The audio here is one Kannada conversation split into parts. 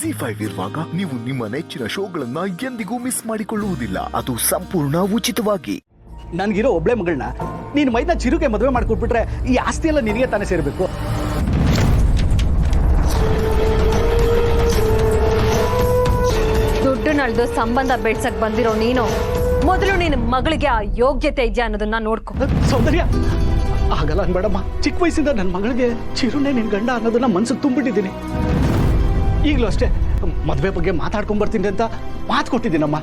ZEE5 ಇರುವಾಗ ನೀವು ನಿಮ್ಮ ನೆಚ್ಚಿನ ಶೋಗಳನ್ನ ಎಂದಿಗೂ ಮಿಸ್ ಮಾಡಿಕೊಳ್ಳುವುದಿಲ್ಲ. ಅದು ಸಂಪೂರ್ಣ ಉಚಿತವಾಗಿ. ನನ್ಗಿರೋ ಒಬ್ಳೆ ಮಗಳನ್ನ ನೀನು ಮೈದಾ ಚಿರುಗೆ ಮದುವೆ ಮಾಡ್ಕೊಟ್ಬಿಟ್ರೆ ಈ ಆಸ್ತಿ ಎಲ್ಲ ನಿನಗೆ ತಾನೇ ಸೇರ್ಬೇಕು. ದುಡ್ಡು ನಳ್ದು ಸಂಬಂಧ ಬೆಳ್ಸಕ್ ಬಂದಿರೋ ನೀನು ಮೊದಲು ನಿನ್ನ ಮಗಳಿಗೆ ಆ ಯೋಗ್ಯತೆ ಇದೆಯಾ ಅನ್ನೋದನ್ನ ನೋಡ್ಕೊ. ಸೌಂದರ್ಯ ಆಗಲ್ಲ ಅನ್ಬೇಡಮ್ಮ. ಚಿಕ್ಕ ವಯಸ್ಸಿಂದ ನನ್ನ ಮಗಳಿಗೆ ಚಿರುನೇ ನಿನ್ ಗಂಡ ಅನ್ನೋದನ್ನ ಮನ್ಸಿಗೆ ತುಂಬಿಟ್ಟಿದ್ದೀನಿ. ಈಗಲೂ ಅಷ್ಟೇ ಮದುವೆ ಬಗ್ಗೆ ಮಾತಾಡ್ಕೊಂಡ್ ಬರ್ತೀನಿ ಅಂತ ಮಾತು ಕೊಟ್ಟಿದ್ದೀನಮ್ಮ.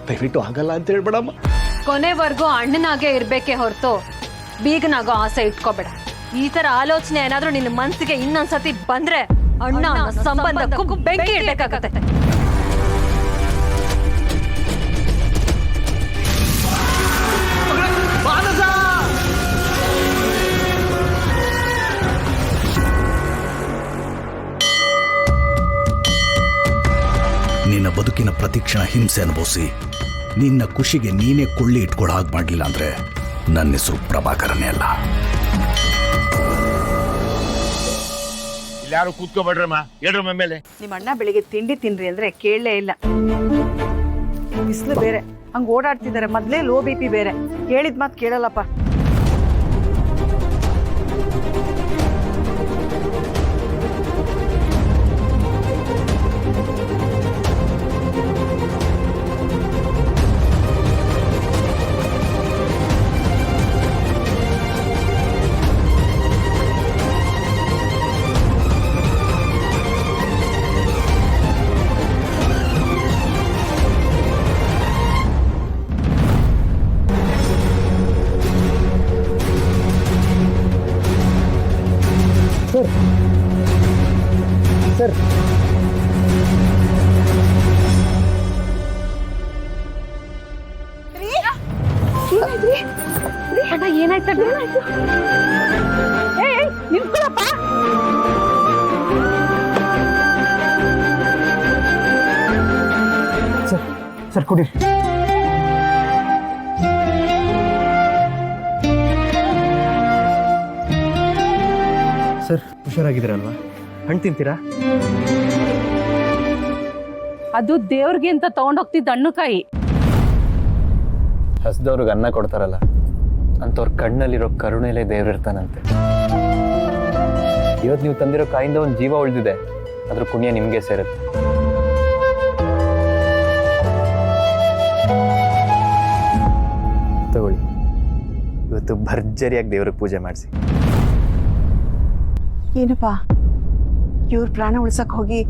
ದಯವಿಟ್ಟು ಆಗಲ್ಲ ಅಂತ ಹೇಳ್ಬೇಡಮ್ಮ. ಕೊನೆವರೆಗೂ ಅಣ್ಣನಾಗೆ ಇರ್ಬೇಕೆ ಹೊರತು ಬೀಗನಾಗೋ ಆಸೆ ಇಟ್ಕೋಬೇಡ. ಈ ತರ ಆಲೋಚನೆ ಏನಾದ್ರೂ ನಿನ್ನ ಮನ್ಸಿಗೆ ಇನ್ನೊಂದ್ಸತಿ ಬಂದ್ರೆ ಅಣ್ಣ ಸಂಬಂಧಕ್ಕೂ ಬೆಂಕಿ ಇಡ್ಬೇಕಾಗತ್ತೆ. ನಿನ್ನ ಬದುಕಿನ ಪ್ರತಿಕ್ಷಣ ಹಿಂಸೆ ಅನುಭವಿಸಿ ನಿನ್ನ ಖುಷಿಗೆ ನೀನೇ ಕೊಳ್ಳಿ ಇಟ್ಕೊಳ್ಳೋ ಹಾಗೆ ಮಾಡಲಿಲ್ಲ ಅಂದ್ರೆ ನನ್ನ ಹೆಸರು ಪ್ರಭಾಕರನೇ ಅಲ್ಲ. ಯಾರು ಕೂತ್ಕೋಬೇಡ್ರಮ್ಮ, ಹೇಳ್ರಮ್ಮ ಮೇಲೆ. ನಿಮ್ಮ ಅಣ್ಣ ಬೆಳಿಗ್ಗೆ ತಿಂಡಿ ತಿನ್ರಿ ಅಂದ್ರೆ ಕೇಳಲೇ ಇಲ್ಲ. ಬಿಸಿಲು ಬೇರೆ ಹಂಗ ಓಡಾಡ್ತಿದ್ದಾರೆ. ಮೊದ್ಲೇ ಲೋ BP ಬೇರೆ. ಹೇಳಿದ ಮಾತು ಕೇಳಲ್ಲಪ್ಪ. ಸರ್ ಅಣ್ಣ ಏನಾಯ್ತು? ನಿಂತ್ಕೊಳ್ಳಪ್ಪ. ಸರ್ ಕೊಡಿ. ಸರ್ ಹುಷಾರಾಗಿದ್ದೀರಲ್ವಾ? ಹಣ್ಣು ತಿಂತೀರಾ? ಅದು ದೇವ್ರಿಗೆ ಅಂತ ತಗೊಂಡೋಗ್ತಿದ್ದ ಹಣ್ಣುಕಾಯಿ. ಹಸ್ದವ್ರಿಗೆ ಅನ್ನ ಕೊಡ್ತಾರಲ್ಲ, ಅಂಥವ್ರ ಕಣ್ಣಲ್ಲಿರೋ ಕರುಣೆಲೆ ದೇವ್ರಿರ್ತಾನಂತೆ. ಇವತ್ತು ನೀವು ತಂದಿರೋ ಕಾಯಿಂದ ಒಂದು ಜೀವ ಉಳಿದಿದೆ, ಅದ್ರ ಪುಣ್ಯ ನಿಮಗೆ ಸೇರುತ್ತೆ. ತಗೊಳ್ಳಿ, ಇವತ್ತು ಭರ್ಜರಿಯಾಗಿ ದೇವ್ರಿಗೆ ಪೂಜೆ ಮಾಡಿಸಿ. ಏನಪ್ಪಾ ಇವ್ರ ಪ್ರಾಣ ಉಳ್ಸಕ್ ಹೋಗಿ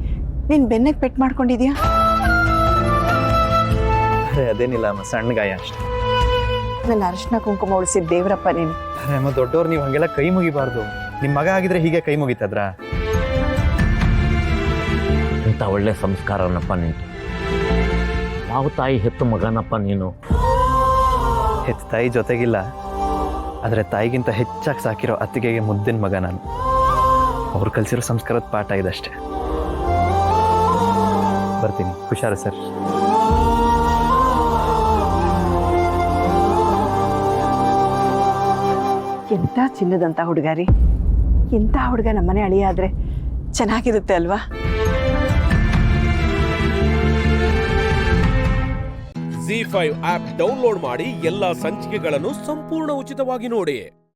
ನೀನ್ ಬೆನ್ನಕ್ಕೆ ಪೆಟ್ಟು ಮಾಡ್ಕೊಂಡಿದ್ಯಾ? ಅದೇನಿಲ್ಲ ಅಮ್ಮ, ಸಣ್ಣ ಗಾಯ ಅಷ್ಟೇ. ನನ್ನ ಅರಿಶಿನ ಕುಂಕುಮ ಉಳಿಸಿದ ದೇವ್ರಪ್ಪ ನೀನು. ಅಮ್ಮ ದೊಡ್ಡವ್ರು, ನೀವು ಹಂಗೆಲ್ಲ ಕೈ ಮುಗಿಬಾರ್ದು. ನಿಮ್ಮ ಮಗ ಆಗಿದ್ರೆ ಹೀಗೆ ಕೈ ಮುಗಿತದ್ರ? ಇಂಥ ಒಳ್ಳೆ ಸಂಸ್ಕಾರನಪ್ಪ ನೀನು. ಯಾವ ತಾಯಿ ಹೆತ್ತು ಮಗನಪ್ಪ ನೀನು. ಹೆತ್ತ ತಾಯಿ ಜೊತೆಗಿಲ್ಲ, ಆದರೆ ತಾಯಿಗಿಂತ ಹೆಚ್ಚಾಗಿ ಸಾಕಿರೋ ಅತ್ತಿಗೆಗೆ ಮುದ್ದಿನ ಮಗ ನಾನು. ಅವ್ರು ಕಲಿಸಿರೋ ಸಂಸ್ಕಾರದ ಪಾಠ ಇದಷ್ಟೇ. ಬರ್ತೀನಿ, ಹುಷಾರು ಸರ್. ಎಂಥ ಚಿನ್ನದಂತ ಹುಡುಗಾರಿ. ಇಂಥ ಹುಡುಗ ನಮ್ಮನೆ ಅಳಿಯ ಆದ್ರೆ ಚೆನ್ನಾಗಿರುತ್ತೆ ಅಲ್ವಾ? ZEE5 ಆಪ್ ಡೌನ್ಲೋಡ್ ಮಾಡಿ ಎಲ್ಲಾ ಸಂಚಿಕೆಗಳನ್ನು ಸಂಪೂರ್ಣ ಉಚಿತವಾಗಿ ನೋಡಿ.